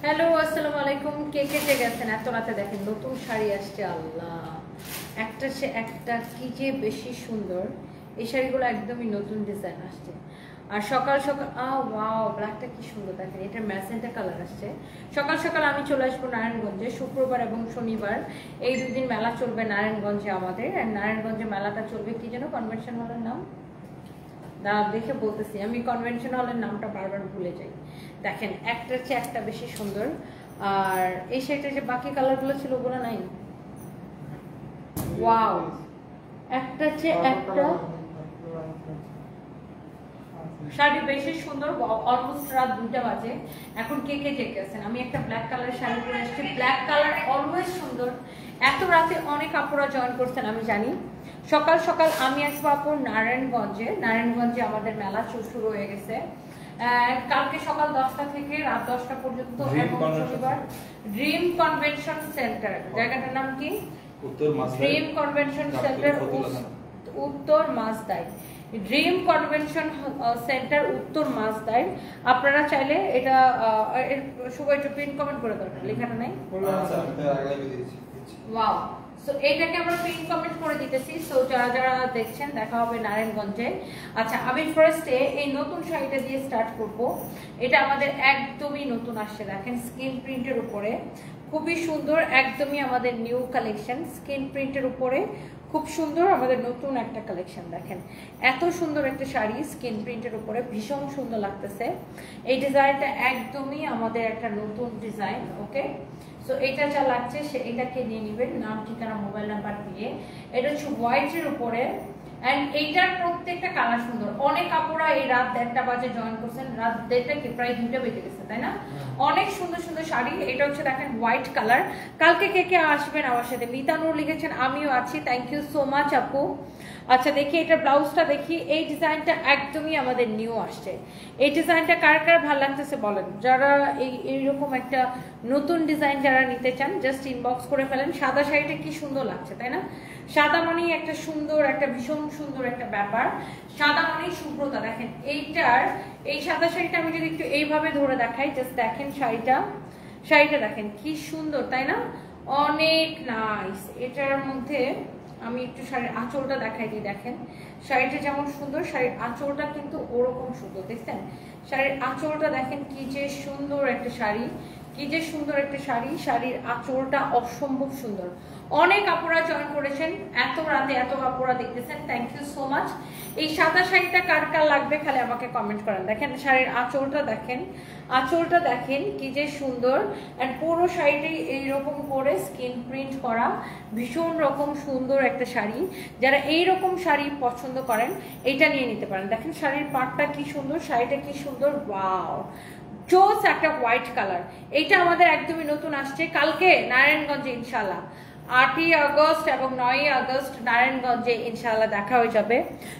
Hello আসসালামু আলাইকুম। কে কে গেছেন এত রাতে? দেখেন নতুন শাড়ি আসছে, আল্লাহ একটা সে একটা কি যে বেশি সুন্দর। এই শাড়িগুলো একদমই নতুন ডিজাইন আসছে। আর সকাল সকাল ওয়াও, ব্ল্যাকটা কি সুন্দর। দেখেন এটা ম্যাজেন্টা কালার আসছে। সকাল সকাল আমি চলে আসবো নারায়ণগঞ্জে। শুক্রবার এবং শনিবার এই দুদিন মেলা চলবে নারায়ণগঞ্জে আমাদের। আর নারায়ণগঞ্জে মেলাটা চলবে কি যেন, কনভেনশন হলের নাম দেখে বলতেছি, আমি কনভেনশন হলের নামটা বারবার ভুলে যাই। দেখেন একটার চেয়ে একটা বেশি সুন্দর। আর এই শাড়িটা যে বাকি কালারগুলো ছিল ওগুলো নাই। ওয়াও, একটার চেয়ে একটা শাড়ি বেশি সুন্দর। অলমোস্ট রাত 2টা বাজে। এখন কে আছেন? আমি একটা ব্ল্যাক কালার শাড়ি পরে আসছি। ব্ল্যাক কালার অলওয়েজ সুন্দর। এত রাতে অনেক আপুরা জয়েন করছেন আমি জানি। সকাল সকাল আমি আসবো আপু নারায়ণগঞ্জে আমাদের মেলা শুরু হয়ে গেছে। কালকে সকাল 10টা থেকে রাত 10টা পর্যন্ত এবং শনিবার ড্রিম কনভেনশন সেন্টার। জায়গাটার নাম কি? ড্রিম কনভেনশন সেন্টার, উত্তর মাসদাই। ড্রিম কনভেনশন সেন্টার, উত্তর মাসদাই। আপনারা চাইলে এটা সবাই একটু প্রিন্ট কমেন্ট করে দেন, লেখাটা নাই। ওয়াও, সো এইটাকে আমরা পিন কমেন্ট করে দিতেছি। সো যারা যারা দেখছেন দেখা হবে নারায়ণগঞ্জে। আচ্ছা, আমি ফার্স্টে এই নতুন শাড়িটা দিয়ে স্টার্ট করব। এটা আমাদের একদমই নতুন আসছে। দেখেন স্কিন প্রিন্টের উপরে খুবই সুন্দর, একদমই আমাদের নিউ কালেকশন। স্কিন প্রিন্টের উপরে খুব সুন্দর আমাদের নতুন একটা কালেকশন। দেখেন এত সুন্দর একটা শাড়ি স্কিন প্রিন্টের উপরে, ভীষণ সুন্দর লাগতেছে। এই ডিজাইনটা একদমই আমাদের একটা নতুন ডিজাইন। ওকে, সো এটা যা লাগছে সে এটাকে নিয়ে নেবেন, নাম ঠিকানা মোবাইল নাম্বার দিয়ে। এটা হচ্ছে হোয়াইটের উপরে। এন্ড এইটার প্রত্যেকটা কালার সুন্দর। অনেক আপুরা এই রাত 1টা বাজে জয়েন করছেন। রাত 1টা কি প্রায় 2টা বেজে গেছে, তাই না? অনেক সুন্দর সুন্দর শাড়ি। এটা হচ্ছে দেখেন হোয়াইট কালার। কালকে কে আসবেন আমার সাথে? মিতানুর লিখেছেন, আমিও আছি। থ্যাংক ইউ সো মাচ আপু। আচ্ছা দেখি এটা ব্লাউজটা দেখি। এই ডিজাইনটা একদমই আমাদের নিউ আসছে। এই ডিজাইনটা কার কার ভালো লাগতেছে বলেন। যারা এইরকম একটা নতুন ডিজাইন যারা নিতে চান জাস্ট ইনবক্স করে ফেলেন। সাদা শাড়িটা কি সুন্দর লাগছে, তাই না? সাদা মানেই একটা সুন্দর, একটা ভীষণ সুন্দর একটা ব্যাপার। সাদা মানেই শুভ্রতা। দেখেন এই সাদা শাড়িটা আমি যদি একটু এইভাবে ধরে দেখাই, জাস্ট দেখেন শাড়িটা দেখেন কি সুন্দর, তাই না? অনেক নাইস। এটার মধ্যে আমি একটু শাড়ির আঁচলটা দেখাই দিই। দেখেন শাড়িটা যেমন সুন্দর, শাড়ির আঁচলটা কিন্তু ওরকম সুন্দর। দেখছেন শাড়ির আঁচলটা দেখেন কি যে সুন্দর একটা শাড়ি, কি যে সুন্দর একটা শাড়ি। শাড়ির আঁচলটা অসম্ভব সুন্দর। অনেক আপুরা জয়েন করেছেন এত রাতে, এত আপুরা দেখতেছেন, থ্যাংক ইউ সো মাচ। এই সাদা শাড়িটা কার কার লাগবে খালি আমাকে কমেন্ট করেন। দেখেন শাড়ির আঁচলটা দেখেন কি যে সুন্দর। এন্ড পুরো শাড়িটাই এইরকম করে স্কিন প্রিন্ট করা, ভীষণ রকম সুন্দর একটা শাড়ি। যারা এইরকম শাড়ি পছন্দ করেন এইটা নিয়ে নিতে পারেন। দেখেন শাড়ির পাটটা কি সুন্দর, শাড়িটা কি সুন্দর। ওয়াও, চোস একটা হোয়াইট কালার। এইটা আমাদের একদমই নতুন আসছে। কালকে নারায়ণগঞ্জে ইনশাল্লাহ 8ই আগস্ট এবং 9ই আগস্ট নারায়ণগঞ্জে ইনশাল্লাহ দেখা হয়ে যাবে।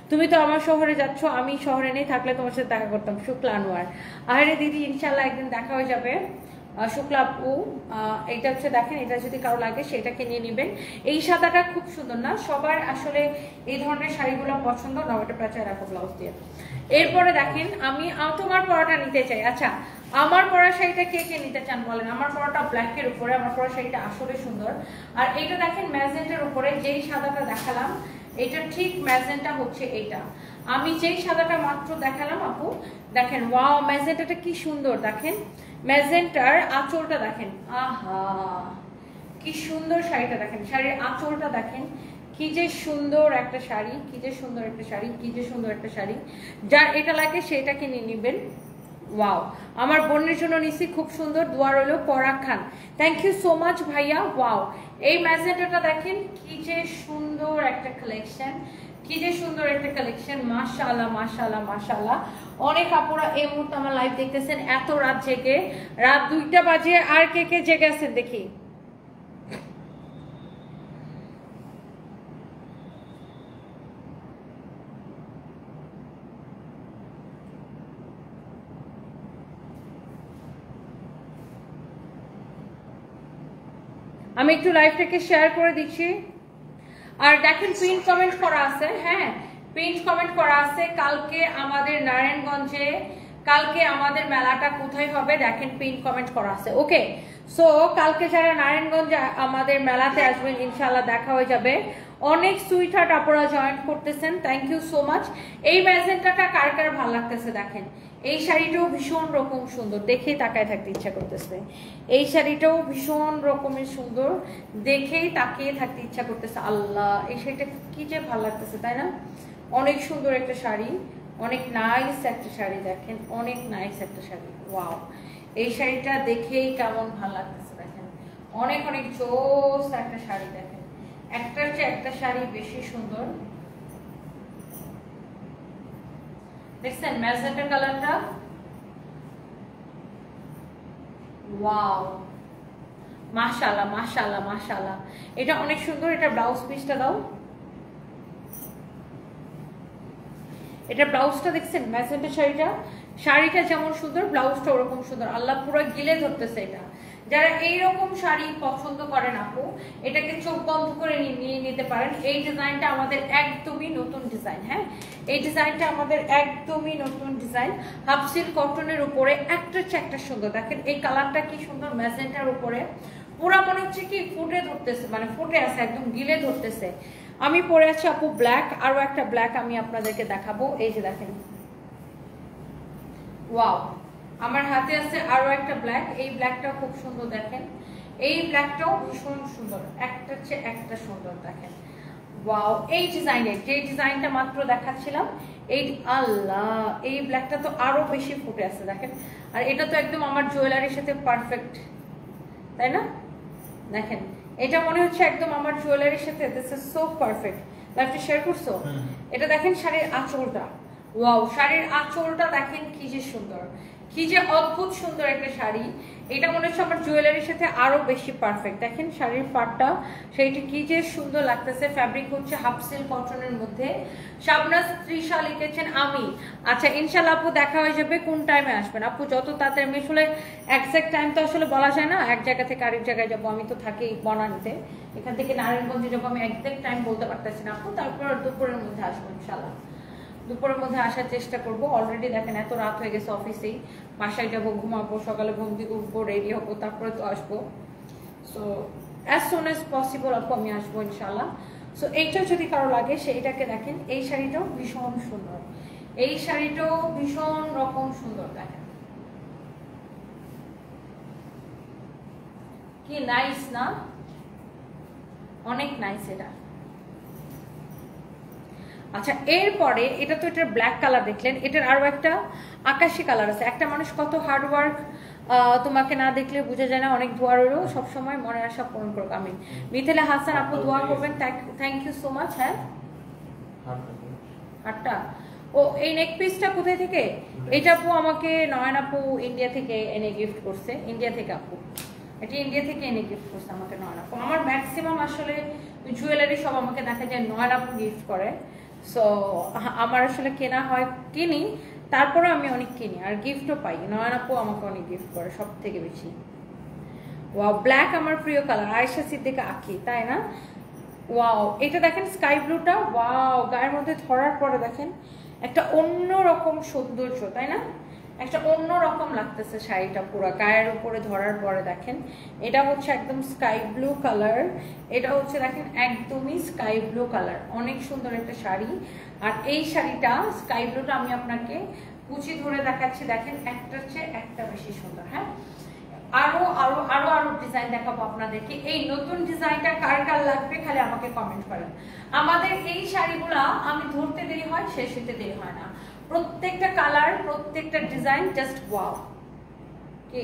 তুমি তো আমার শহরে যাচ্ছ, আমি শহরে নেই, থাকলে তোমার সাথে দেখা করতাম। শুক্লা আনোয়ার, আরে দিদি ইনশাল্লাহ একদিন দেখা হয়ে যাবে। শুক্লা আপু, এটা হচ্ছে দেখেন, এটা যদি কারো লাগে সেটাকে নিয়ে নেবেন। এই সাদাটা খুব সুন্দর না? সবার আসলে এই ধরনের শাড়িগুলো পছন্দ না? ওটা পেঁচায় রাখো ব্লাউজ দিয়ে। এরপরে দেখেন আমি তোমার পরাটা নিতে চাই। আচ্ছা, আমার পরা শাড়িটা কে নিতে চান বলেন। আমার পরাটা ব্ল্যাকের উপরে, আমার পরা শাড়িটা আসলে সুন্দর। আর এইটা দেখেন ম্যাজেন্টার উপরে। যেই সাদাটা দেখালাম এটা ঠিক ম্যাজেন্টা হচ্ছে এইটা। আমি যেই সাদাটা মাত্র দেখালাম আপু, দেখেন ওয়াও ম্যাজেন্টাটা কি সুন্দর। দেখেন ম্যাজেন্টার আঁচলটা দেখেন, আহা কি সুন্দর শাড়িটা। দেখেন শাড়ির আঁচলটা দেখেন কি যে সুন্দর একটা শাড়ি, কি যে সুন্দর একটা শাড়ি, কি যে সুন্দর একটা শাড়ি। যার এটা লাগে সেটাকে নিয়ে নেবেন। ওয়াও, আমার বোনের জন্য নিছি, খুব সুন্দর। দোয়া রইল পরাগ খান, থ্যাংক ইউ সো মাচ ভাইয়া। ওয়াও, এই ম্যাজেন্টাটা দেখেন কি যে সুন্দর একটা কালেকশন, কি যে সুন্দর একটা কালেকশন। মাশাআল্লাহ মাশাআল্লাহ মাশাআল্লাহ। অনেক আপুরা এই মুহূর্তে আমার লাইভ দেখতেছেন এত রাত জেগে। রাত 2টা বাজে। আর কে জেগে আছেন দেখি। আমি একটু লাইভটাকে শেয়ার করে দিচ্ছি। আর দেখেন পিন কমেন্ট করা আছে। হ্যাঁ, পিন কমেন্ট করা আছে। কালকে আমাদের নারায়ণগঞ্জে কালকে আমাদের মেলাটা কোথায় হবে দেখেন, পিন কমেন্ট করা আছে। ওকে, সো কালকে যারা নারায়ণগঞ্জ আমাদের মেলাতে আসবেন ইনশাআল্লাহ দেখা হয়ে যাবে। অনেক সুইট হার্ট আপনারা জয়েন করতেছেন, থ্যাংক ইউ সো মাচ। এই ম্যাজেন্টাটা কার কার ভালো লাগতেছে দেখেন, এই শাড়িটাও ভীষণ রকম সুন্দর, দেখেই তাকায় থাকতে ইচ্ছা করতেছে। এই শাড়িটাও ভীষণ রকমের সুন্দর, দেখেই তাকিয়ে থাকতে ইচ্ছা করতেছে। আল্লাহ, এই শাড়িটা কি যে ভালো লাগতেছে তাই না? অনেক সুন্দর একটা শাড়ি, অনেক নাইস একটা শাড়ি, দেখেন অনেক নাইস একটা শাড়ি। ওয়াও, এই শাড়িটা দেখেই কেমন ভালো লাগতেছে দেখেন, অনেক অনেক জোস একটা শাড়ি। দেখেন একটার চেয়ে একটা শাড়ি বেশি সুন্দর। দেখছেন ম্যাজেন্টা কালারটা? ওয়াও, মাশাআল্লাহ মাশাআল্লাহ মাশাআল্লাহ, এটা অনেক সুন্দর। এটা ব্লাউজ পিসটা দাও, এটা ব্লাউজটা দেখছেন ম্যাজেন্টা শাড়িটা, শাড়িটা যেমন সুন্দর ব্লাউজটা ওরকম সুন্দর। আল্লাহ পুরো গিলে ধরতেছে এটা। যারা এইরকম শাড়ি পছন্দ করেন আপু, এটাকে চোখ বন্ধ করে নিয়ে নিতে পারেন। এই ডিজাইনটা আমাদের একদমই নতুন ডিজাইন। হ্যাঁ, এই ডিজাইনটা আমাদের একদমই নতুন ডিজাইন, হাফ সিল্ক কটনের উপরে, একটা চেয়ে একটা সুন্দর। দেখেন এই কালারটা কি সুন্দর, ম্যাজেন্টার উপরে পুরা মনে হচ্ছে কি ফুটে ধরতেছে, মানে ফুটে আছে একদম, গিলে ধরতেছে। আমি পরে আছি আপু ব্ল্যাক, আরো একটা ব্ল্যাক আমি আপনাদেরকে দেখাবো। এই যে দেখেন, ওয়াও, আমার হাতে আছে আরো একটা ব্ল্যাক। এই ব্ল্যাকটাও খুব সুন্দর, দেখেন এই ব্ল্যাকটাও ভীষণ সুন্দর, একটা চেয়ে একটা সুন্দর। দেখেন ওয়াও, এই ডিজাইনের যে ডিজাইনটা মাত্র দেখাচ্ছিলাম, এই আল্লাহ, এই ব্ল্যাকটা তো আরো বেশি ফুটে আছে দেখেন। আর এটা তো একদম আমার জুয়েলারির সাথে পারফেক্ট, তাই না? দেখেন এটা মনে হচ্ছে একদম আমার জুয়েলারির সাথে, দিস ইজ সো পারফেক্ট। লাইভটা শেয়ার করছো? এটা দেখেন শাড়ির আঁচলটা, ওয়াও, শাড়ির আঁচলটা দেখেন কি যে সুন্দর, কি যে অদ্ভুত সুন্দর একটা শাড়ি। এটা মনে হচ্ছে আমার জুয়েলারির সাথে আরো বেশি পারফেক্ট। দেখেন শাড়ির পাটটা, সেইটা কি যে সুন্দর লাগতেছে। ফ্যাব্রিক হচ্ছে হাফ সিল্ক কটনের মধ্যে। শাবনাজ তৃষা লিখেছেন আমি। আচ্ছা ইনশাআল্লাহ আপু দেখা হয়ে যাবে। কোন টাইমে আসবেন আপু? যত তাড়াতাড়ি। আমি আসলে এক্সাক্ট টাইম তো আসলে বলা যায় না, এক জায়গা থেকে আরেক জায়গায় যাবো। আমি তো থাকি বনানীতে, এখান থেকে নারায়ণগঞ্জে যাবো। আমি এক্সাক্ট টাইম বলতে পারতেছি না আপু। তারপর দুপুরের মধ্যে আসবো ইনশাআল্লাহ, দুপুরের মধ্যে আসার চেষ্টা করব। অলরেডি দেখেন এত রাত হয়ে গেছে, অফিসেই বাসায় যাবো, ঘুমাবো, সকালে ঘুম থেকে উঠবো, রেডি হবো, তারপরে তো আসবো। So as soon as possible আপু আমি আসবো ইনশাল্লাহ। সো এইটা যদি কারো লাগে সেইটাকে দেখেন, এই শাড়িটাও ভীষণ সুন্দর, এই শাড়িটাও ভীষণ রকম সুন্দর। দেখেন কি নাইস না, অনেক নাইস এটা। আচ্ছা এরপরে এটা তো এটার ব্ল্যাক কালার দেখলেন, এটার আরো একটা আকাশি কালার আছে। একটা মানুষ কত হার্ড ওয়ার্ক, তোমাকে না দেখলে বোঝা যায় না। অনেক দোয়া রইল, সবসময় মনের আশা পূরণ করুক, আমি। মিথিলা হাসান আপু দোয়া করবেন, থ্যাংক ইউ সো মাচ। হ্যাঁ হাটটা, ও এই নেক পিসটা কোথায় থেকে? এটা আপু আমাকে নয়ন আপু ইন্ডিয়া থেকে এনে গিফট করছে। ইন্ডিয়া থেকে আপু, এটা ইন্ডিয়া থেকে এনে গিফট করছে আমাকে নয়ন আপু। আমার ম্যাক্সিমাম আসলে জুয়েলারি সব আমাকে দেখা যায় নয়ন আপু গিফট করে। সো আমার আসলে কেনা হয়, কিনি, তারপরে আমি অনেক কিনি আর গিফটও পাই। নয়ন আপু আমাকে অনেক গিফট করে সব থেকে বেশি। ওয়াও, ব্ল্যাক আমার প্রিয় কালার, আয়েশা সিদ্দিকা আঁকি, তাই না? ওয়াও, এটা দেখেন স্কাই ব্লুটা, ওয়াও, গায়ের মধ্যে ধরার পরে দেখেন একটা অন্য রকম সৌন্দর্য, তাই না? একটা অন্য রকম লাগতেছে শাড়িটা পুরো গায়ের উপরে ধরার পরে। দেখেন এটা হচ্ছে একদম স্কাই ব্লু কালার, এটা হচ্ছে দেখেন একদমই স্কাই ব্লু কালার, অনেক সুন্দর একটা শাড়ি। আর এই শাড়িটা স্কাই ব্লুটা আমি আপনাকে কুচি ধরে দেখাচ্ছি, দেখেন একটার চেয়ে একটা বেশি সুন্দর। হ্যাঁ, আরো আরো আরো আরো ডিজাইন দেখাবো আপনাদেরকে। এই নতুন ডিজাইনটা কার কার লাগবে খালি আমাকে কমেন্ট করেন। আমাদের এই শাড়িগুলা আমি ধরতে দেরি হয়, শেষ হতে দেরি হয় না। প্রত্যেকটা কালার, প্রত্যেকটা ডিজাইন জাস্ট ওয়াও। কি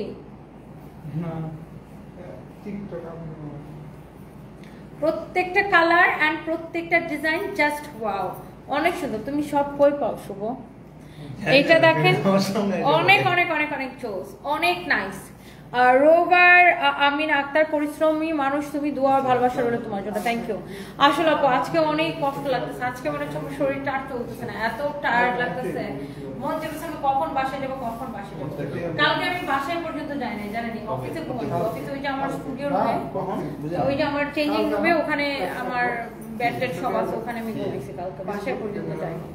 প্রত্যেকটা কালার এন্ড প্রত্যেকটা ডিজাইন জাস্ট ওয়াও, অনেক সুন্দর। তুমি সব কই পাও শুভ? এইটা দেখেন অনেক অনেক অনেক অনেক জোস, অনেক নাইস। রোভার আমিন আক্তার, পরিশ্রমী মানুষ তুমি, দোয়া ভালোবাসা রইল তোমার জন্য, থ্যাংক ইউ। আসলে আপু আজকে অনেক কষ্ট লাগতেছে, আজকে মনে হচ্ছে আমার শরীরটা আর চলতেছে না, এত টায়ার্ড লাগতেছে। মন চাইতেছে আমি কখন বাসায় যাবো, কখন বাসায় যাবো। কালকে আমি বাসায় পর্যন্ত যাই নাই, জানেন, অফিসে ঘুমাইছি। অফিসে ওই যে আমার স্টুডিও রুমে, ওই যে আমার চেঞ্জিং রুমে, ওখানে আমার বেড টেড সব আছে, ওখানে আমি ঘুমাইছি কালকে, বাসায় পর্যন্ত যাইনি।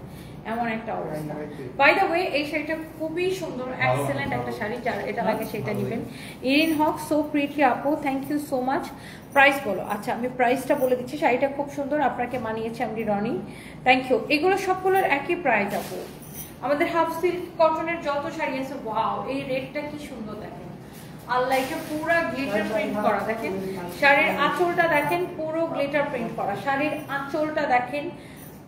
এমন একটা অবস্থা। বাই দ্য ওয়ে এই শাড়িটা খুবই সুন্দর, এক্সেলেন্ট একটা শাড়ি, যার এটা লাগে সেটা নেবেন। ইরিন হক সো প্রিটি আপু, thank you so much. Price বলো। আচ্ছা আমি প্রাইসটা বলে দিচ্ছি, শাড়িটা খুব সুন্দর, আপনাকে মানিয়েছে আমি রনি, থ্যাংক ইউ। এগুলো সবগুলোর একই প্রাইস আপু। আমাদের হাফ সিল্ক কটনের যত শাড়ি আছে, ওয়াও এই রেটটা কি সুন্দর দেখেন, আল্লাহ এটা পুরো গ্লিটার প্রিন্ট করা, দেখেন শাড়ির আঁচলটা দেখেন পুরো গ্লিটার প্রিন্ট করা, শাড়ির আঁচলটা দেখেন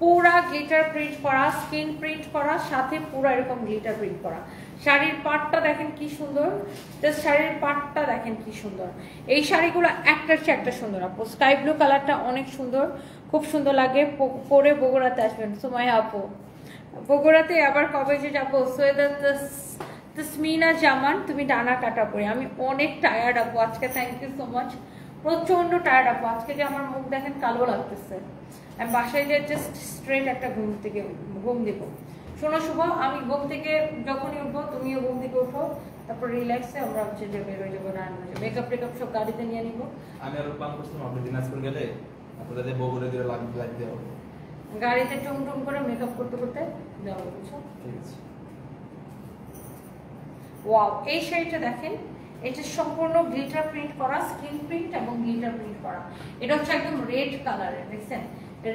পুরা গ্লিটার প্রিন্ট করা, স্কিন প্রিন্ট করা, সাথে পুরো এরকম গ্লিটার প্রিন্ট করা। শাড়ির পাটটা দেখেন কি সুন্দর, জাস্ট শাড়ির পাটটা দেখেন কি সুন্দর। এই শাড়িগুলো একটার চেয়ে একটা সুন্দর আপু। স্কাই ব্লু কালারটা অনেক সুন্দর, খুব সুন্দর লাগে, পরে বগুড়াতে আসবেন সুমাইয়া আপু। বগুড়াতে আবার কবে যে যাবো? সৈয়দ তসমিনা জামান, তুমি ডানা কাটা পরে। আমি অনেক টায়ার্ড আপু আজকে, থ্যাংক ইউ সো মাচ, প্রচন্ড টায়ার্ড আপু আজকে, যে আমার মুখ দেখেন কালো লাগতেছে। আমি বাসায় যে জাস্ট স্ট্রেট একটা ঘুম দিব। শোনো শুভ, আমি ঘুম থেকে যখনই উঠবো তুমিও ঘুম থেকে উঠো, তারপর রিল্যাক্সে আমরা হচ্ছে যে বেরোয় যাবো, রান্না মেকআপ টেকআপ সব গাড়িতে নিয়ে নিবো। আমি আরো প্ল্যান করছিলাম আপনি দিনাজপুর গেলে আপনাদের বগুড়া দিয়ে লাগবে হবে, গাড়িতে টুম করে মেকআপ করতে করতে যাবো, বুঝছো? ঠিক আছে। ওয়াও এই শাড়িটা দেখেন, এটা সম্পূর্ণ গ্লিটার প্রিন্ট করা, স্কিন প্রিন্ট এবং গ্লিটার প্রিন্ট করা। এটা হচ্ছে একদম রেড কালারের, দেখছেন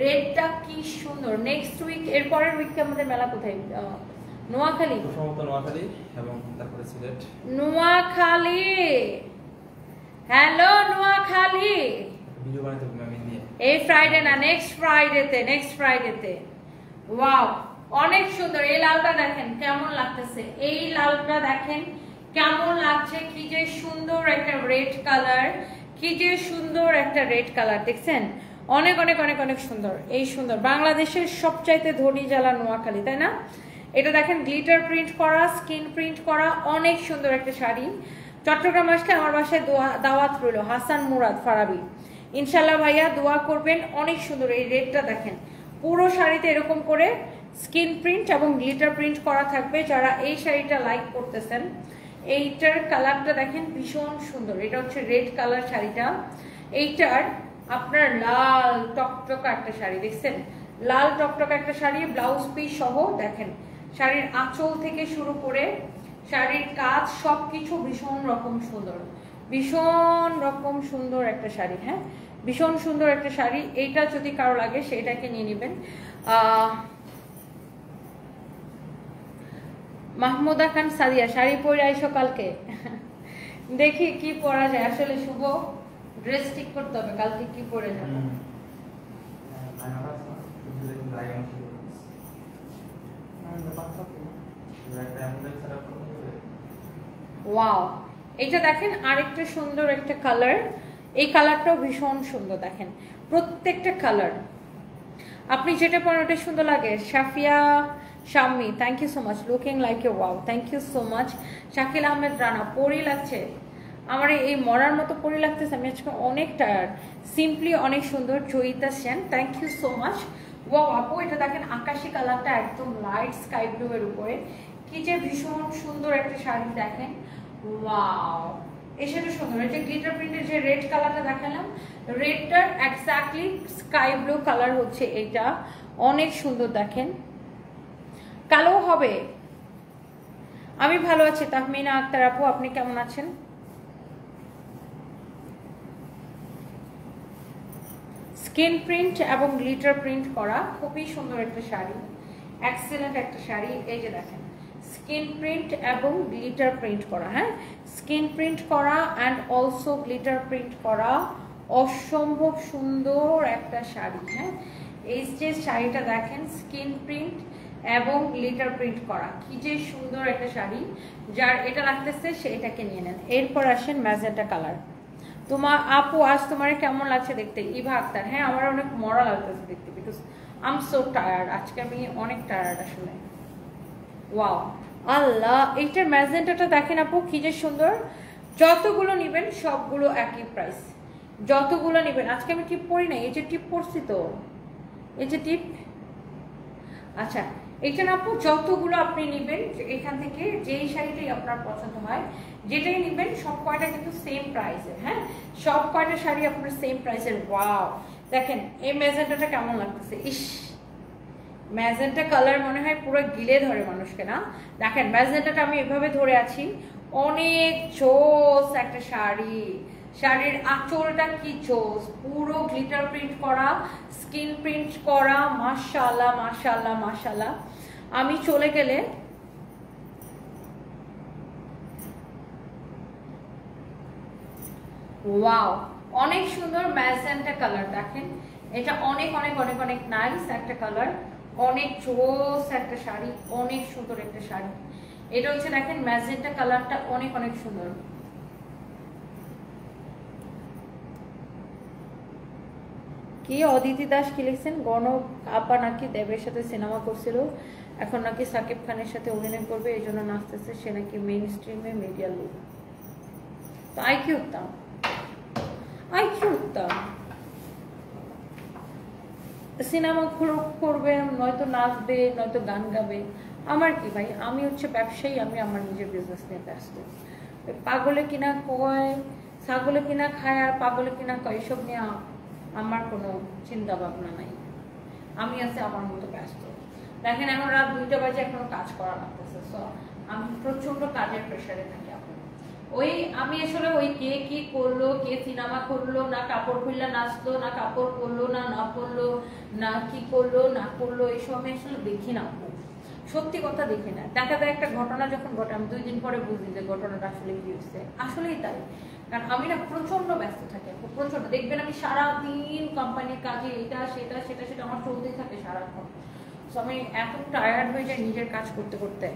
রেডটা কি সুন্দর। নেক্সট উইক, এর পরের উইকে আমাদের মেলা কোথায়? নোয়াখালী, সম্ভবত নোয়াখালী এবং তারপরে সিলেট। নোয়াখালী, হ্যালো নোয়াখালী, ভিডিও বানাতে আমি নিয়ে এই ফ্রাইডে না, নেক্সট ফ্রাইডেতে। ওয়াও অনেক সুন্দর। এই লালটা দেখেন কেমন লাগতেছে, এই লালটা দেখেন কেমন লাগছে, কি যে সুন্দর একটা রেড কালার, কি যে সুন্দর একটা রেড কালার, দেখছেন অনেক অনেক অনেক অনেক সুন্দর। এই সুন্দর, বাংলাদেশের সবচাইতে ধনী জেলা নোয়াখালী, তাই না? এটা দেখেন গ্লিটার প্রিন্ট করা, স্কিন প্রিন্ট করা, অনেক সুন্দর একটা শাড়ি। চট্টগ্রাম আসলে আমার বাসায় দাওয়াত রইল, হাসান মুরাদ ফারাবি, ইনশাল্লাহ ভাইয়া দোয়া করবেন। অনেক সুন্দর এই রেডটা দেখেন, পুরো শাড়িতে এরকম করে স্কিন প্রিন্ট এবং গ্লিটার প্রিন্ট করা থাকবে। যারা এই শাড়িটা লাইক করতেছেন, এইটার কালারটা দেখেন ভীষণ সুন্দর, এটা হচ্ছে রেড কালার শাড়িটা। এইটার আপনার লাল টকটকা একটা শাড়ি, দেখছেন লাল টকটকা একটা শাড়ি, ব্লাউজ পিস সহ দেখেন, শাড়ির আঁচল থেকে শুরু করে শাড়ির কাজ সবকিছু ভীষণ রকম সুন্দর, ভীষণ রকম সুন্দর একটা শাড়ি। হ্যাঁ ভীষণ সুন্দর একটা শাড়ি। এইটা যদি কারো লাগে সেটাকে নিয়ে নেবেন। মাহমুদা খান সাদিয়া, শাড়ি পরে আইসো কালকে? দেখি কি পরা যায়, আসলে শুভ ড্রেস ঠিক করতে হবে, কালকে কি পরে যাবো। ওয়াও এটা দেখেন আরেকটা সুন্দর একটা কালার, এই কালারটাও ভীষণ সুন্দর, দেখেন প্রত্যেকটা কালার আপনি যেটা পরেন ওটা সুন্দর লাগে। Safia Shammi, thank you so much, looking like a wow, thank you so much. Shakil Ahmed Rana, পরি লাগছে আমার, এই মরার মতো পরি লাগতেছে, আমি আজকে অনেক টায়ার্ড। সিম্পলি অনেক সুন্দর, Joyita Sen, thank you so much. Wow আপু এটা দেখেন আকাশি কালারটা একদম লাইট স্কাই ব্লু এর উপরে, কি যে ভীষণ সুন্দর একটা শাড়ি দেখেন। ওয়াও এই শাড়িটা সুন্দর, এটা গ্লিটার প্রিন্টের যে রেড কালারটা দেখালাম, রেডটার এক্স্যাক্টলি স্কাই ব্লু কালার হচ্ছে এটা, অনেক সুন্দর দেখেন। কালো হবে। আমি ভালো আছি তাহমিনা আক্তার আপু, আপনি কেমন আছেন? স্কিন প্রিন্ট এবং গ্লিটার প্রিন্ট করা খুবই সুন্দর একটা শাড়ি, এক্সেলেন্ট একটা শাড়ি। এই যে দেখেন স্কিন প্রিন্ট এবং গ্লিটার প্রিন্ট করা, হ্যাঁ স্কিন প্রিন্ট করা অ্যান্ড অলসো গ্লিটার প্রিন্ট করা, অসম্ভব সুন্দর একটা শাড়ি। হ্যাঁ এই যে শাড়িটা দেখেন স্কিন প্রিন্ট এবং গ্লিটার প্রিন্ট করা, কি যে সুন্দর একটা শাড়ি। যার এটা লাগতেছে সেটাকে নিয়ে নেন। এরপর আসেন ম্যাজেন্টা কালার। তোমার আপু আজ তোমার কেমন লাগছে দেখতে? ইভা আক্তার, হ্যাঁ আমার অনেক মরা লাগতেছে দেখতে, because I am so tired, আজকে আমি অনেক টায়ার্ড আসলে। ওয়াও আল্লাহ এইটার ম্যাজেন্টাটা দেখেন আপু কি যে সুন্দর। যতগুলো নেবেন সবগুলো একই প্রাইস, যতগুলো নেবেন। আজকে আমি টিপ পরি না, এই যে টিপ পরছি তো, এই যে টিপ। আচ্ছা এইটা না আপু যতগুলো আপনি নেবেন এখান থেকে, যেই শাড়িটাই আপনার পছন্দ হয় যেটাই নেবেন সব কয়টা কিন্তু সেম প্রাইসের। হ্যাঁ সব কয়টা শাড়ি আপনার সেম প্রাইসের। ওয়াও দেখেন এই ম্যাজেন্টাটা কেমন লাগতেছে, ইস ম্যাজেন্টা কালার মনে হয় পুরো গিলে ধরে মানুষকে, না? দেখেন ম্যাজেন্টাটা আমি এভাবে ধরে আছি, অনেক জোস একটা শাড়ি। শাড়ির আঁচলটা কি জোস, পুরো গ্লিটার প্রিন্ট করা, স্কিন প্রিন্ট করা, মাশাআল্লাহ মাশাআল্লাহ মাশাআল্লাহ। আমি চলে গেলে ওয়াও, অনেক সুন্দর ম্যাজেন্টা কালার। দেখেন এটা অনেক অনেক অনেক অনেক নাইস একটা কালার, অনেক জোস একটা শাড়ি, অনেক সুন্দর একটা শাড়ি। এটা হচ্ছে দেখেন ম্যাজেন্টা কালারটা অনেক অনেক সুন্দর। কি অদিতি দাস কি লিখছেন, গণক আপা নাকি দেবের সাথে সিনেমা করছিল, এখন নাকি সাকিব খানের সাথে অভিনয় করবে, এই জন্য নাচতেছে, সে নাকি মেইন স্ট্রিমে মিডিয়া লোক। তো আই কি উঠতাম, আই কি উঠতাম, সিনেমা করবে, নয়তো নাচবে, নয়তো গান গাবে, আমার কি ভাই? আমি হচ্ছে ব্যবসায়ী, আমি আমার নিজের বিজনেস নিয়ে ব্যস্ত। পাগলে কিনা কয়, ছাগলে কিনা খায়, আর পাগলে কিনা কয়, এসব নিয়ে আমার কোনো চিন্তা ভাবনা নাই। আমি আছি আমার মতো ব্যস্ত। দেখেন এখন রাত 2টা বাজে, এখনো কাজ করা লাগতেছে, সো আমি প্রচন্ড কাজের প্রেশারে থাকি। ওই আমি আসলে ওই কে কি করলো, কে সিনেমা করলো, না কাপড় খুললা নাচলো, না কাপড় পরলো না না পরলো, না কি করলো না করলো, এইসব আমি আসলে দেখি না, সত্যি কথা দেখি না। দেখা যায় একটা ঘটনা যখন ঘটে, আমি 2 দিন পরে বুঝি যে ঘটনাটা আসলে কি হচ্ছে। আসলেই তাই, কারণ আমি না প্রচন্ড ব্যস্ত থাকি, প্রচন্ড। দেখবেন আমি সারাদিন কোম্পানির কাজে এটা সেটা সেটা সেটা আমার চলতেই থাকে সারাক্ষণ। সো আমি এত টায়ার্ড হয়ে যাই নিজের কাজ করতে করতে।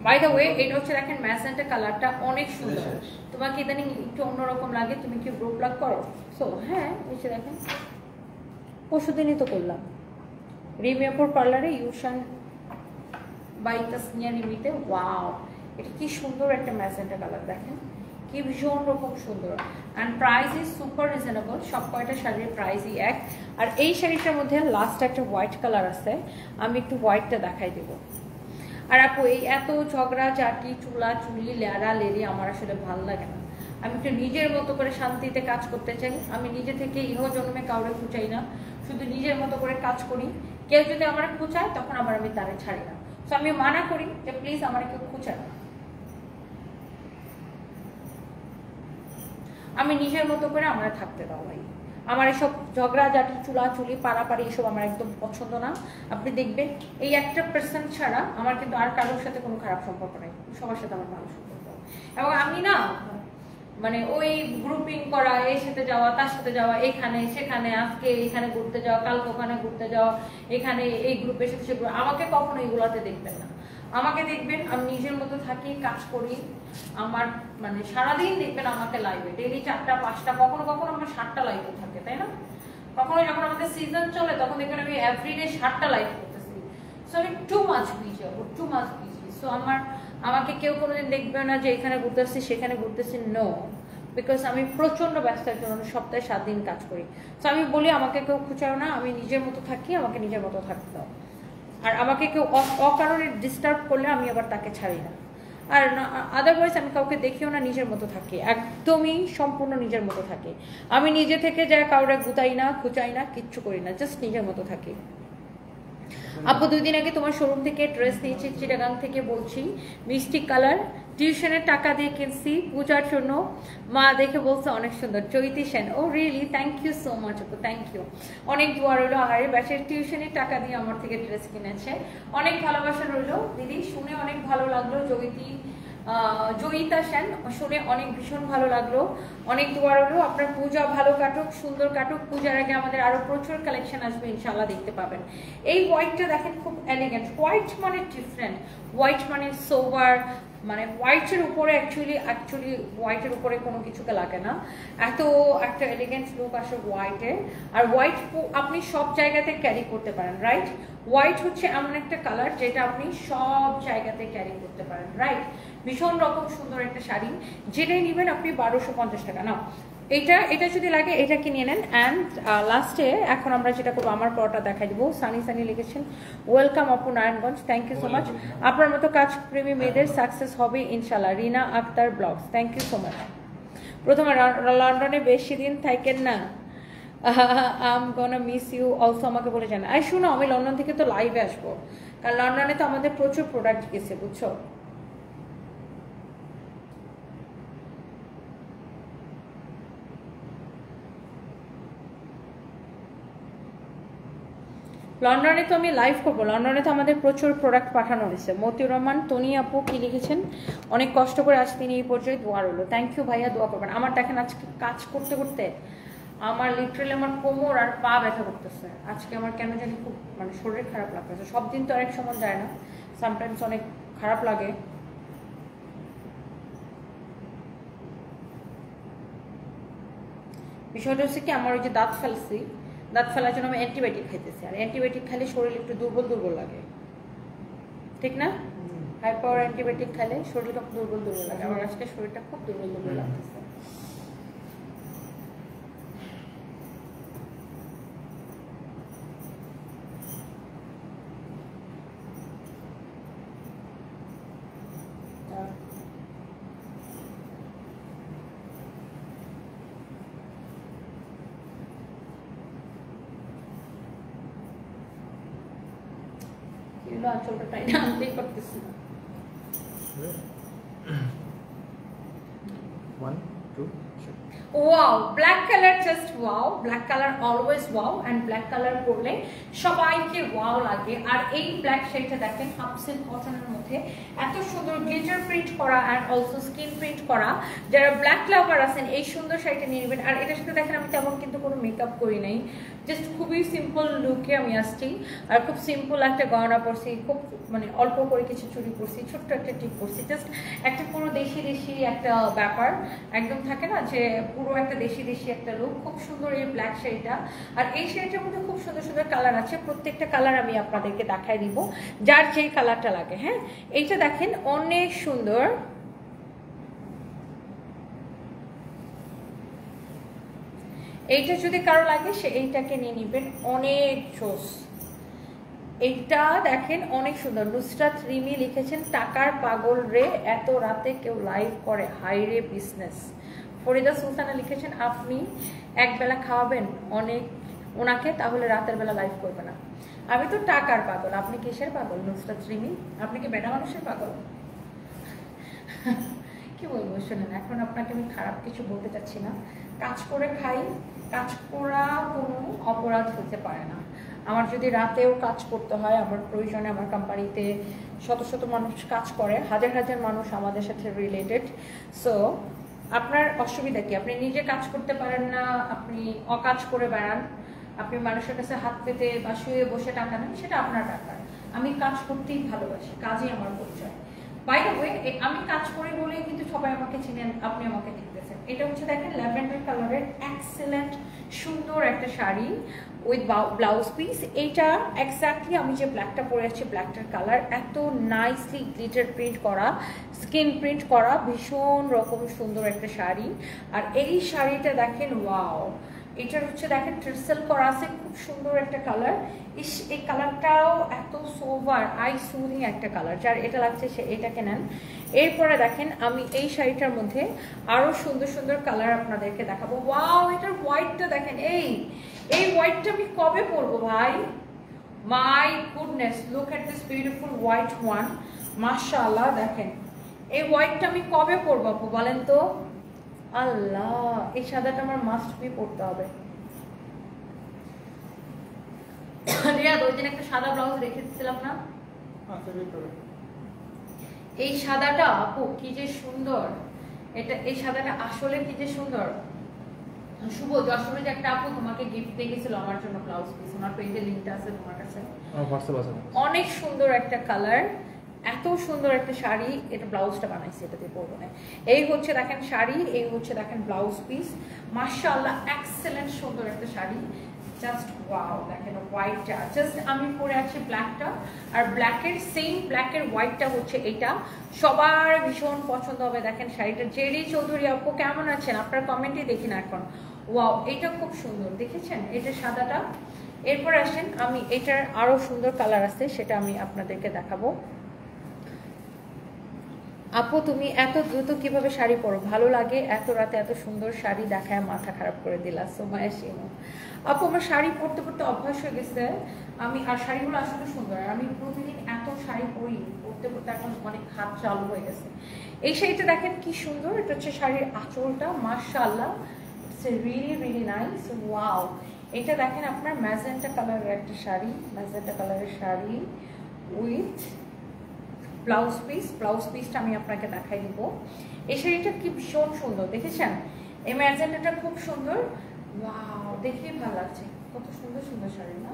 বাই দ্য ওয়ে, এটা হচ্ছে দেখেন ম্যাজেন্টা কালারটা অনেক সুন্দর। তোমাকে ইদানিং একটু অন্যরকম লাগে, তুমি কি ব্রো প্লাগ করো? সো হ্যাঁ, এসে দেখেন পরশুদিনই তো করলাম রিমিয়াপুর পার্লারে, ইউশান বাই তাসনিয়া রিমিতে। ওয়াও, এটা কি সুন্দর একটা ম্যাজেন্টা কালার, দেখেন কি ভীষণ রকম সুন্দর। And price is super reasonable, সব কয়টা শাড়ির প্রাইসই এক। আর এই শাড়িটার মধ্যে লাস্ট একটা হোয়াইট কালার আছে, আমি একটু হোয়াইটটা দেখাই দেবো। আর আপু এই এত ঝগড়া ঝাঁটি, চুলা চুলি, লেড়া লেড়ি আমার আসলে ভালো লাগে না। আমি একটু নিজের মতো করে শান্তিতে কাজ করতে চাই। আমি নিজে থেকে ইহ জন্মে কাউরে খুঁচাই না, শুধু নিজের মতো করে কাজ করি। কেউ যদি আমার খুঁচায় তখন আবার আমি তারে ছাড়ি না। তো আমি মানা করি যে প্লিজ আমার কেউ খুঁচায় না, আমি নিজের মতো করে আমরা থাকতে দাও ভাই। আমার এসব ঝগড়া ঝাঁটি, চুলা চুলি, পাড়াপাড়ি এসব আমার একদম পছন্দ না। আপনি দেখবেন এই 1% ছাড়া আমার কিন্তু আর কারোর সাথে কোনো খারাপ সম্পর্ক নেই, সবার সাথে আমার ভালো সম্পর্ক। এবং আমি না মানে ওই গ্রুপিং করা, এর সাথে যাওয়া তার সাথে যাওয়া, এখানে সেখানে, আজকে এখানে ঘুরতে যাওয়া, কালকে ওখানে ঘুরতে যাওয়া, এখানে এই গ্রুপের সাথে সে গ্রুপ, আমাকে কখনো এইগুলাতে দেখবেন না। আমাকে দেখবেন আমি নিজের মতো থাকি, কাজ করি। আমার মানে সারাদিন দেখবেন আমাকে লাইভে ডেইলি 4টা 5টা, কখনো কখনো আমার 7টা লাইভে থাকে, তাই না? কখনো যখন আমাদের সিজন চলে তখন দেখবেন আমি এভরিডে 7টা লাইভ করতেছি। সো আমি too much busy, too much busy. So আমাকে কেউ কোনোদিন দেখবে না যে এখানে ঘুরতেছি সেখানে ঘুরতেছি, নো। বিকজ আমি প্রচন্ড ব্যস্ত একজন মানুষ, সপ্তাহে 7 দিন কাজ করি। সো আমি বলি আমাকে কেউ খুঁচাও না, আমি নিজের মতো থাকি, আমাকে নিজের মতো থাকতে দাও। আর আমাকে কেউ অকারণে ডিস্টার্ব করলে আমি আবার তাকে ছাড়ি না। আর আদারওয়াইজ আমি কাউকে দেখিও না, নিজের মতো থাকি, একদমই সম্পূর্ণ নিজের মতো থাকি। আমি নিজে থেকে যা কাউরে গুতাই না, খুঁচাই না, কিচ্ছু করি না, জাস্ট নিজের মতো থাকি। আপু 2 দিন আগে তোমার শোরুম থেকে ড্রেস নিয়েছি, চিটাগাং থেকে বলছি, মিষ্টি কালার, টিউশনের টাকা দিয়ে কিনছি পূজার জন্য, মা দেখে বলছে অনেক সুন্দর। Chaiti Sen, oh really, thank you so much আপু, থ্যাংক ইউ। অনেক দোয়া রইলো। আহারে ব্যাসের টিউশনের টাকা দিয়ে আমার থেকে ড্রেস কিনেছে, অনেক ভালোবাসা রইলো দিদি, শুনে অনেক ভালো লাগলো। জয়িতা সেন, শুনে অনেক ভীষণ ভালো লাগলো, অনেক দোয়া রইলো। আপনার পূজা ভালো কাটুক, সুন্দর কাটুক। পূজার আগে আমাদের আরো প্রচুর কালেকশন আসবে ইনশাল্লাহ, দেখতে পাবেন। এই হোয়াইটটা দেখেন খুব এলিগেন্ট, হোয়াইট মানে ডিফারেন্ট, হোয়াইট মানে সোবার, মানে হোয়াইটের উপরে অ্যাকচুয়ালি হোয়াইটের উপরে কোনো কিছুকে লাগে না, এত একটা এলিগেন্ট লুক আসে হোয়াইটে। আর হোয়াইট আপনি সব জায়গাতে ক্যারি করতে পারেন, রাইট? হোয়াইট হচ্ছে এমন একটা কালার যেটা আপনি সব জায়গাতে ক্যারি করতে পারেন, রাইট? ভীষণ রকম সুন্দর একটা শাড়ি, যেটাই নেবেন আপনি 1250 টাকা। না, এটা যদি লাগে এটা কিনে নেন। অ্যান্ড লাস্টে এখন আমরা যেটা করবো, আমার পরটা দেখাই দিব। সানি লিখেছেন, ওয়েলকাম আপু Narayanganj, thank you so much. আপনার মতো কাজ প্রেমী মেয়েদের সাকসেস হবে ইনশাল্লাহ। Rina Akter blogs, thank you so much. প্রথমে লন্ডনে বেশি দিন থাকেন না, I'm gonna miss you also আমাকে বলে জানা। আর শুনো, আমি লন্ডন থেকে তো লাইভে আসবো, কারণ লন্ডনে তো আমাদের প্রচুর প্রোডাক্ট গেছে, বুঝছো। লন্ডনে তো আমি লাইভ করবো, লন্ডনে তো আমাদের প্রচুর প্রোডাক্ট পাঠানো হয়েছে। মতিউর রহমান তনি আপু কি লিখেছেন, অনেক কষ্ট করে আজ তিনি এই পর্যায়ে দোয়া রইলো। থ্যাংক ইউ ভাইয়া, দোয়া করবেন। আমার দেখেন আজকে কাজ করতে করতে আমার লিটারালি আমার কোমর আর পা ব্যথা করতেছে। আজকে আমার কেন জানি খুব মানে শরীর খারাপ লাগতেছে। সব দিন তো অনেক সময় যায় না, সামটাইমস অনেক খারাপ লাগে। বিষয়টা হচ্ছে কি, আমার ওই যে দাঁত ফেলছি, দাঁত ফেলার জন্য আমি অ্যান্টিবায়োটিক খাইতেছি, আর অ্যান্টিবায়োটিক খেলে শরীর একটু দুর্বল দুর্বল লাগে, ঠিক না? হাই পাওয়ার অ্যান্টিবায়োটিক খেলে শরীরটা দুর্বল দুর্বল লাগে। আমার আজকে শরীরটা খুব দুর্বল দুর্বল লাগতেছে। আঁচলটা টাইট আনতেই করতেছি না। 1 2 wow, black colour, just wow. Black colour always wow, and black colour পরলে সবাইকে ওয়াও লাগে। আর এই ব্ল্যাক শেডটা দেখেন হাফ সিল্ক কটনের মধ্যে এত সুন্দর গ্লিটার প্রিন্ট করা আর অলসো স্কিন প্রিন্ট করা। যারা ব্ল্যাক লাভার আছেন এই সুন্দর শাড়িটা নিয়ে নেবেন। আর এটার সাথে দেখেন আমি তেমন কিন্তু কোনো মেকআপ করি নাই, জাস্ট খুবই সিম্পল লুকে আমি আসছি। আর খুব সিম্পল একটা গয়না পরছি, খুব মানে অল্প করে কিছু চুড়ি পরছি, ছোট্ট একটা টিপ পরছি, জাস্ট একটা পুরো দেশি দেশি একটা ব্যাপার একদম থাকে না, যে পুরো একটা দেশি দেশি একটা লুক। খুব সুন্দর এই ব্ল্যাক শাড়িটা। আর এই শাড়িটার মধ্যে খুব সুন্দর সুন্দর কালার আছে, প্রত্যেকটা কালার আমি আপনাদেরকে দেখাই দিব, যার যেই কালারটা লাগে। হ্যাঁ, এইটা দেখেন অনেক সুন্দর। এইটা যদি কারো লাগে সে এইটাকে নিয়ে নিবেন, অনেক জোস। এইটা দেখেন অনেক সুন্দর। নুসরাত রিমি লিখেছেন, টাকার পাগল রে, এত রাতে কেউ লাইভ করে, হাই রে বিজনেস। ফরিদা সুলতানা লিখেছেন, আপনি একবেলা খাওয়াবেন অনেক ওনাকে, তাহলে রাতের বেলা লাইভ করবে না। আমি তো টাকার পাগল, আপনি কিসের পাগল নুসরাত রিমি? আপনি কি বেটা মানুষের পাগল? কি বলবো শোনেন, এখন আপনাকে আমি খারাপ কিছু বলতে চাচ্ছি না। কাজ করে খাই, কাজ করা কোনো অপরাধ হতে পারে না। আমার যদি রাতেও কাজ করতে হয়, আমার প্রয়োজনে, আমার কোম্পানিতে শত শত মানুষ কাজ করে, হাজার হাজার মানুষ আমাদের সাথে রিলেটেড। সো আপনার অসুবিধা কি? আপনি নিজে কাজ করতে পারেন না, আপনি অকাজ করে বেড়ান, আপনি মানুষের কাছে হাত পেতে বা শুয়ে বসে টাকা নেন, সেটা আপনার ব্যাপার। আমি কাজ করতেই ভালোবাসি, কাজই আমার পরিচয়। বাই দ্য ওয়ে, আমি কাজ করি বলেই কিন্তু সবাই আমাকে চিনেন, আপনি আমাকে দেখতেছেন। এটা হচ্ছে দেখেন ল্যাভেন্ডার কালারের এক্সেলেন্ট সুন্দর একটা শাড়ি উইথ ব্লাউজ পিস। এইটা এক্স্যাক্টলি আমি যে ব্ল্যাকটা পরে আছি, ব্ল্যাকটার কালার এত নাইসলি গ্লিটার প্রিন্ট করা, স্কিন প্রিন্ট করা, ভীষণ রকম সুন্দর একটা শাড়ি। আর এই শাড়িটা দেখেন ওয়াও, এটার হচ্ছে দেখেন ট্রিসেল করা আছে, খুব সুন্দর একটা কালার। এই কালারটাও এত সোভার আই সুদিং একটা কালার, যার এটা লাগছে সে এটাকে নেন। এরপরে দেখেন আমি এই শাড়িটার মধ্যে আরো সুন্দর সুন্দর কালার আপনাদেরকে দেখাবো। ওয়াও, এটার হোয়াইটটা দেখেন, এই হোয়াইটটা আমি কবে পরবো ভাই? My goodness, look at this beautiful white one. মাশাআল্লাহ, দেখেন এই হোয়াইটটা আমি কবে পরবো আপু বলেন তো? আল্লাহ, এই সাদাটা আমার মাস্ট বি পড়তে হবে। রিয়াদ, ওই দিন একটা সাদা ব্লাউজ রেখেছিলাম না, এই সাদাটা আপু কি যে সুন্দর। এটা এই সাদাটা আসলে কি যে সুন্দর। শুভ যশোরে যে একটা আপু তোমাকে গিফট দিয়ে গেছিল আমার জন্য ব্লাউজ পিস, আমার পেজে লিংকটা আছে তোমার কাছে। অনেক সুন্দর একটা কালার, এত সুন্দর একটা শাড়ি। এটা ব্লাউজটা বানাইছে, এটা দিয়ে পরবো না। এই হচ্ছে দেখেন শাড়ি, এই হচ্ছে দেখেন ব্লাউজ পিস। মাশাআল্লাহ, এক্সেলেন্ট সুন্দর একটা শাড়ি, জাস্ট ওয়াও। দেখেন হোয়াইটটা, জাস্ট আমি পরে আছি ব্ল্যাকটা, আর ব্ল্যাকের সেম ব্ল্যাকের হোয়াইটটা হচ্ছে এটা। সবার ভীষণ পছন্দ হবে। দেখেন শাড়িটা। জেরি চৌধুরী আপু কেমন আছেন? আপনার কমেন্টই দেখি না এখন। ওয়াও, এটা খুব সুন্দর, দেখেছেন এটা সাদাটা। এরপর আসেন, আমি এটার আরো সুন্দর কালার আছে, সেটা আমি আপনাদেরকে দেখাবো। আপু তুমি এত দ্রুত কিভাবে শাড়ি পরো? ভালো লাগে এত রাতে এত সুন্দর শাড়ি দেখায় মাথা খারাপ করে দিলা। সোমায়া শিমু আপু আমার শাড়ি পরতে পরতে অভ্যাস হয়ে গেছে। আমি আর শাড়িগুলো আসলে সুন্দর, আমি প্রতিদিন এত শাড়ি পরি, পরতে পরতে এখন অনেক হাত চালু হয়ে গেছে। এই শাড়িটা দেখেন কি সুন্দর, এটা হচ্ছে শাড়ির আঁচলটা, মাশাআল্লাহ it's really really nice. Wow, এটা দেখেন আপনার ম্যাজেন্টা কালারের একটা শাড়ি, ম্যাজেন্টা কালারের sari with blouse piece. Blouse পিসটা আমি আপনাকে দেখাই দিব। এই শাড়িটা কি ভীষণ সুন্দর, দেখেছেন? এই ম্যাজেন্টাটা খুব সুন্দর। ওয়াও, দেখেই ভালো লাগছে, কত সুন্দর সুন্দর শাড়ি না?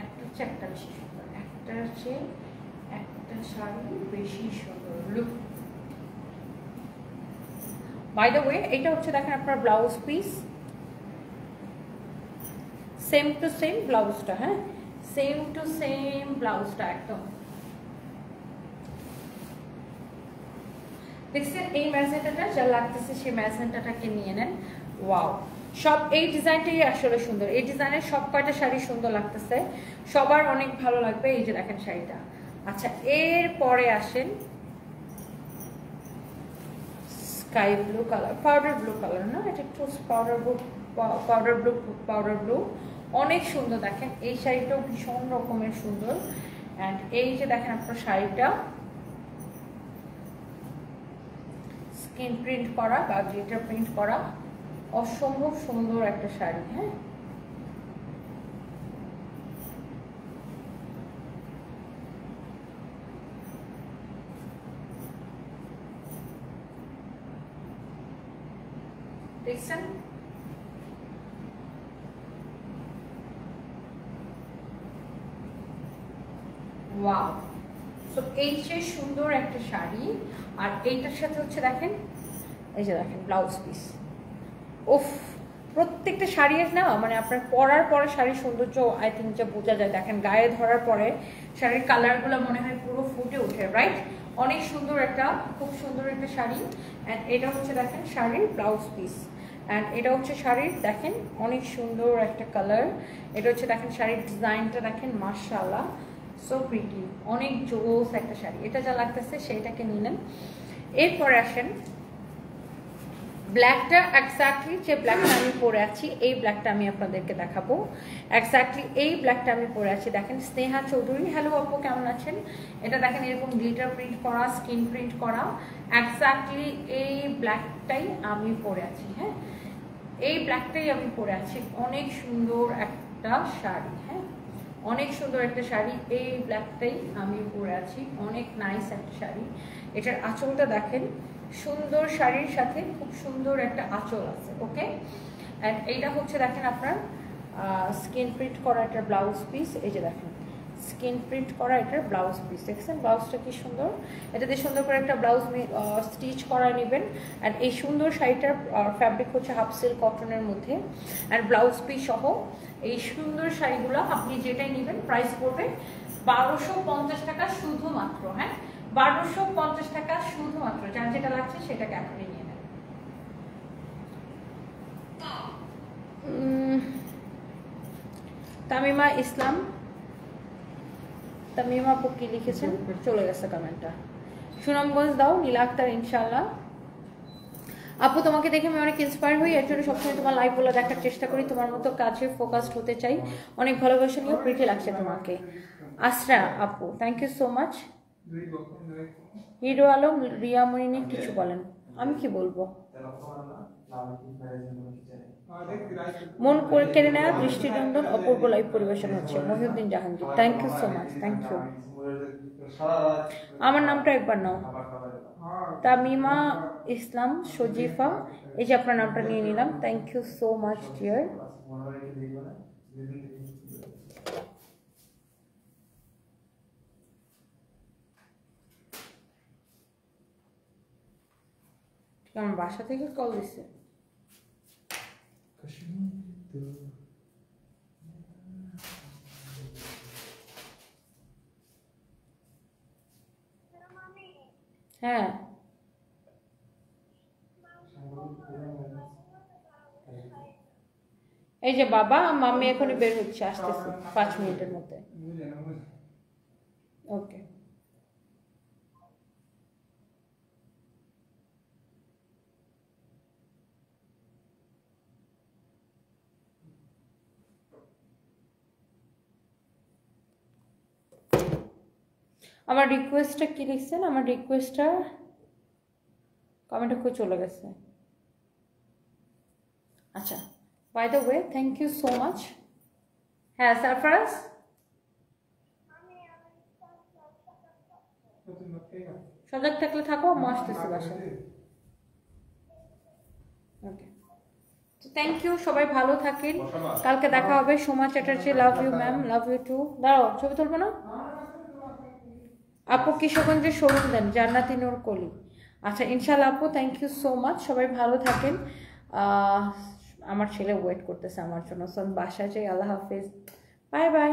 একটা হচ্ছে একটা বেশি সুন্দর, একটা হচ্ছে একটা শাড়ি বেশি সুন্দর। লুক, বাই দ্য ওয়ে এটা হচ্ছে দেখেন আপনার blouse piece, same to same ব্লাউজটা, হ্যাঁ সেম টু সেম ব্লাউজটা একদম। দেখছেন এই ম্যাজেন্টাটা যা লাগতেছে সেই ম্যাজেন্টাটাকে নিয়ে নেন। ওয়াও, সব এই ডিজাইনটাই আসলে সুন্দর, এই ডিজাইনের সব কয়টা শাড়ি সুন্দর লাগতেছে, সবার অনেক ভালো লাগবে। এই যে দেখেন শাড়িটা। আচ্ছা এরপরে আসেন sky blue colour, powder blue colour না, এটা একটু পাউডার ব্লু অনেক সুন্দর। দেখেন এই শাড়িটাও ভীষণ রকমের সুন্দর। অ্যান্ড এই যে দেখেন আপনার শাড়িটা স্কিন প্রিন্ট করা বা গ্লিটার প্রিন্ট করা, অসম্ভব সুন্দর একটা শাড়ি। হ্যাঁ দেখছেন? ওয়াও, সো এই যে সুন্দর একটা শাড়ি, আর এইটার সাথে হচ্ছে দেখেন এই যে দেখেন ব্লাউজ পিস। উফ, প্রত্যেকটা শাড়ির না মানে আপনার পরার পরে শাড়ির সৌন্দর্য আই থিঙ্ক যে বোঝা যায়। দেখেন গায়ে ধরার পরে শাড়ির কালারগুলো মনে হয় পুরো ফুটে ওঠে, রাইট? অনেক সুন্দর একটা, খুব সুন্দর একটা শাড়ি। অ্যান্ড এটা হচ্ছে দেখেন শাড়ির ব্লাউজ পিস, অ্যান্ড এটা হচ্ছে শাড়ির দেখেন অনেক সুন্দর একটা কালার। এটা হচ্ছে দেখেন শাড়ির ডিজাইনটা দেখেন, মাশাআল্লাহ সো প্রিটি, অনেক জোস একটা শাড়ি। এটা যা লাগতেছে সেইটাকে নিলেন। এরপরে আসেন ব্ল্যাকটা, এক্স্যাক্টলি যে ব্ল্যাকটা আমি পরে আছি এই ব্ল্যাকটা আমি আপনাদেরকে দেখাবো। এক্স্যাক্টলি এই ব্ল্যাকটা আমি পরে আছি। দেখেন স্নেহা চৌধুরী, হ্যালো আপু কেমন আছেন? এটা দেখেন এরকম গ্লিটার প্রিন্ট করা, স্কিন প্রিন্ট করা, এক্স্যাক্টলি এই ব্ল্যাকটাই আমি পরে আছি। হ্যাঁ এই ব্ল্যাকটাই আমি পরে আছি। অনেক সুন্দর একটা শাড়ি, হ্যাঁ অনেক সুন্দর একটা শাড়ি, এই ব্ল্যাকটাই আমি পরে আছি। অনেক নাইস একটা শাড়ি। এটার আঁচলটা দেখেন সুন্দর, শাড়ির সাথে খুব সুন্দর একটা আঁচল আছে। ওকে, অ্যান্ড এইটা হচ্ছে দেখেন আপনার স্কিন প্রিন্ট করা একটা ব্লাউজ পিস। এই যে দেখেন স্কিন প্রিন্ট করা এটার ব্লাউজ পিস, দেখছেন ব্লাউজটা কি সুন্দর। এটা দিয়ে সুন্দর করে একটা ব্লাউজ স্টিচ করা নেবেন। অ্যান্ড এই সুন্দর শাড়িটার ফ্যাব্রিক হচ্ছে হাফ সিল্ক কটনের মধ্যে, অ্যান্ড ব্লাউজ পিস সহ এই সুন্দর শাড়িগুলো আপনি যেটাই নেবেন প্রাইস পড়বে 1250 টাকা শুধুমাত্র। হ্যাঁ 1250 টাকা শুধুমাত্র। যার যেটা লাগছে সেটাকে আপনি নিয়ে নেন। তামিমা ইসলাম, তামিমা আপু কি লিখেছেন? চলে গেছে কমেন্টটা। সুনামগঞ্জ দাও, নীলা আক্তার ইনশাআল্লাহ। আপু তোমাকে দেখে আমি অনেক ইন্সপায়ার হই, এর জন্য সবসময় তোমার লাইভগুলো দেখার চেষ্টা করি, তোমার মতো কাজে ফোকাসড হতে চাই। অনেক ভালোবাসা নিয়েও প্রিটি লাগছে তোমাকে। আসরা আপু thank you so much. Hero Alam, Riya Morini কিছু বলেন, আমি কি বলবো? মন কেড়ে নেওয়া, দৃষ্টিনন্দন অপূর্ব লাইভ পরিবেশন হচ্ছে। Mohiuddin Jahangir thank you so much, thank you. আমার নামটা একবার নাও, তামিমা ইসলাম সজিফা, এই যে আপনার নামটা নিয়ে নিলাম। Thank you so much dear. আমার বাসা থেকে কল দিচ্ছে। হ্যাঁ এই যে বাবা মাম্মি এখনই বের হচ্ছে, আসতেছে 5 মিনিটের মধ্যে। ওকে আমার রিকোয়েস্টটা কি লিখছেন? আমার রিকোয়েস্টটা কমেন্টে করে চলে গেছে। আচ্ছা, by the way thank you so much. হ্যাঁ সারফরাজ, সজাগ থাকলে থাকো, আমি আসতেছি বাসায়। ওকে, থ্যাংক ইউ, সবাই ভালো থাকেন, কালকে দেখা হবে। Soma Chatterjee, love you ma'am, love you too. দাঁড়াও, ছবি তুলবো না? আপু কিশোরগঞ্জের শোরুম দেন, জান্নাতি নূর কলি। আচ্ছা ইনশাল্লাহ আপু, থ্যাংক ইউ সো মাচ, সবাই ভালো থাকেন। আমার ছেলে ওয়েট করতেছে আমার জন্য, সো আমি বাসায় যাই। আল্লাহ হাফিজ, বাই বাই।